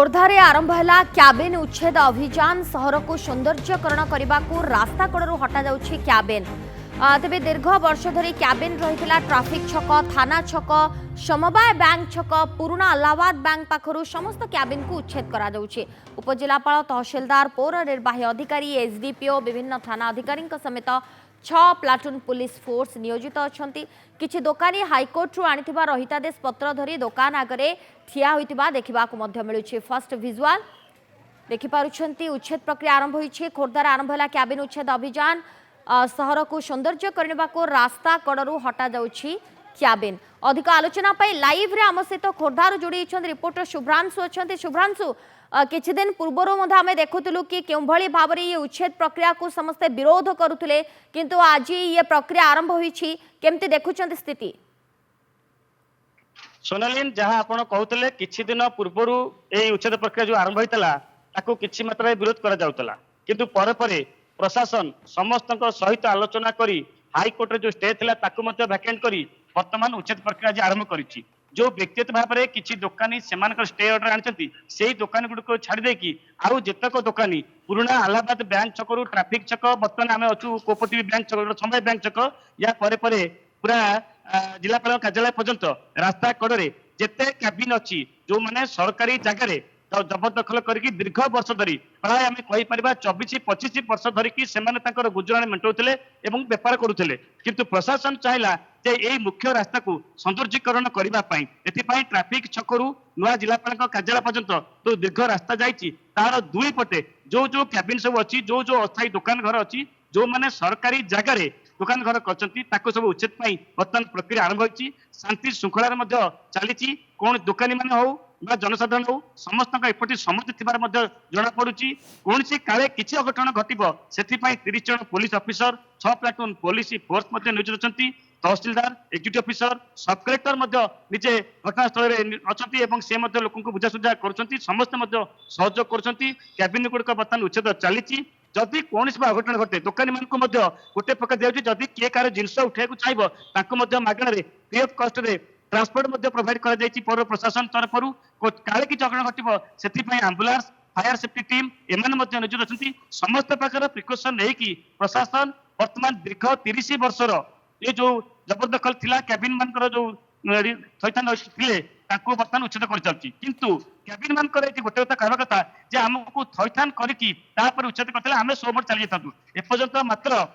खोर्धारे आरंभ है क्याबिन उच्छेद अभियान सहर को सौंदर्यकरण करने को रास्ता कड़ू हटा जाउछि क्याबिन। तेबे दीर्घ वर्ष धरी क्याबिन रही ट्राफिक छक थाना छक समवाय बैंक छक पुराना अलाहाबाद बैंक पाखर समस्त क्याबिन को उच्छेद करा जाउछि। उपजिलापाल तहसिलदार पौर निर्वाही अधिकारी एसडीपीओ विभिन्न थाना अधिकारी समेत 6 प्लाटून पुलिस फोर्स नियोजित अछंती। किछि दोकानी हाईकोर्ट रु आनिथिबा रहितादेश पत्र धरी दोकान आगरे ठिया होइतिबा देखिबाकू मध्य मिलुछि। फर्स्ट विजुअल देखि पारुछंती उच्छेद प्रक्रिया आरंभ होइछि। खोर्धार आरंभ होला क्याबिन उच्छेद अभियान। सहर को सौंदर्य करने को रास्ता कड़ू हटा जाउछि क्याबिन। अधिक आलोचना पाई लाइव रे आम सहित खोर्धार जोड़ी रिपोर्टर शुभ्रांशु अच्छा। शुभ्रांशु किछि दिन पूर्वर आम देखुलु कि केउभली भाव ये उच्छेद प्रक्रिया को समस्ते विरोध करुले किंतु आज ये प्रक्रिया आरंभ होइछि केमती देखुछंती स्थिति? सोनालीन जहाँ आपण कहते किछि दिन पूर्वर ये उच्छेद प्रक्रिया जो आरंभ होता ताकू किछि मात्रा विरोध करा जाउतला किंतु परे परे प्रशासन समस्त सहित आलोचना करी हाईकोर्ट जो स्टे थिला ताकू मध्य वैकेंट करी वर्तमान उच्छेद प्रक्रिया आज आरंभ करिछि। जो व्यक्तिगत भाव में किसी दोकानी सेमानकर स्टे ऑर्डर आनी से दोकानी गुड़िक छाड़ी देकी आउ जेतक दोकानी पुराना अलाहाबाद बैंक छकरू ट्राफिक छक बर्तमान आम अच्छु कोऑपरेटिव बैंक छक समय बैंक छक या परे परे पूरा जिलापाल कार्यालय पर्यंत रास्ता कड़े जेते क्याबिन अच्छी जो मैंने सरकारी जगह जबरदखल करके दीर्घ वर्ष धरी प्राय आम कहीपर 24-25 वर्ष धरिकी गुजराण मेटाऊले और बेपार करुले किंतु प्रशासन चाहिला जे यही मुख्य रास्ता को सौंदर्यीकरण करने ट्राफिक छकरू नुआ जिलापाल कार्यालय पर्यंत जो दीर्घ रास्ता जाइए तार दुई पटे जो जो क्याबिन सब अच्छी जो जो अस्थायी दुकान घर अच्छी जो मैंने सरकारी जगह दुकान घर कर सब उच्छेद बर्तमान प्रक्रिया आरंभ होती। शांति श्रृंखलार चली कौन दुकानी मान हो जनसाधारण हो समस्त एपटी सम्मति थिबार जना पड़ुची कौन सी काले किसी अघटन घटिब से 30 जन police officer 6 platoon police force नियोजित अच्छा। तहसिलदार एक्जिक्यूटिव ऑफिसर सब कलेक्टर निजे घटनास्थल अच्छा से लोक बुझासुझा कर समस्त सहयोग कर गुड़िक बर्तमान उच्छेद चली। जदि कौन अघटन घटे दोकानी मान गोटे प्रकार दिखाई जदि किए कार जिनस उठाई चाहिए मागणार free of cost transport provide कर पौर प्रशासन तरफ काले किसी अघटन घटो से आंबुलांस फायर सेफ्टी टीम एम नियोजित अच्छा। समस्त प्रकार प्रिकॉशन नहीं प्रशासन वर्तमान दीर्घ 30 वर्षर ये जो जबरदखल थिला क्याबिन मान जो थैथान थे बर्तमान उच्छेद कर चलती किंतु क्याबिन मान गोटे कथा कहवा कथा जे आमको थैथान करके उच्छेद करते आम सोमर चली जाता एपर्यंत मात्र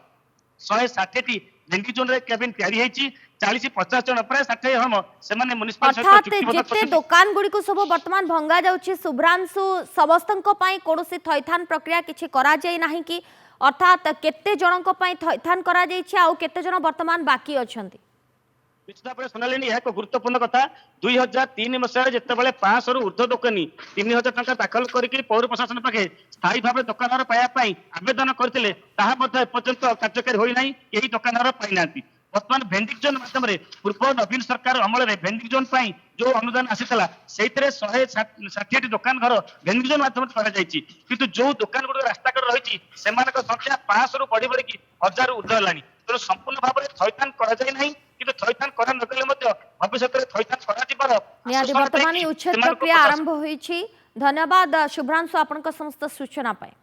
160 डेंगी जोन रे क्याबिन तैयारी होती 40-50 जन प्राय 60 हम से मुनिसिपल दुकान गुड़ी को सब वर्तमान भंगा जाउछि। शुभ्रांशु समस्तक कौन थैथान प्रक्रिया किछि करा जाय नाही कि अर्थात केते जनक थैथान करा जाइछि आ केते जन वर्तमान बाकी अछंती? निश्चित भाव सुनाली यह एक गुरुत्वपूर्ण कथा 2003 मसीह जिते 500 रु ऊर्ध्व दोकानी 3000 टंका दाखल करके पौर प्रशासन पाखे स्थायी भाव दुकान पाइबापी आवेदन करते एपर्यंत कार्यकारी होना यही दुकान पाईना। बर्तमान भेंडिंग जोन माध्यम पूर्व नवीन सरकार अमल में भेंडिंग जोन जो अनुदान आसीला से 160 दुकान घर भेंडिंग जोन माध्यम किंतु जो दुकान गुड़ रास्ता कड़ रही संख्या 500 रु बढ़ी बढ़ी 1000 ऊर्ध्व है तेणु संपूर्ण भाव में थैथान कराई किंतु थैथान करा नगले भविष्य में थैथान वर्तमान उच्छेद प्रक्रिया आरंभ होइछि। धन्यवाद शुभ्रांशु आपनका समस्त सूचना पाए।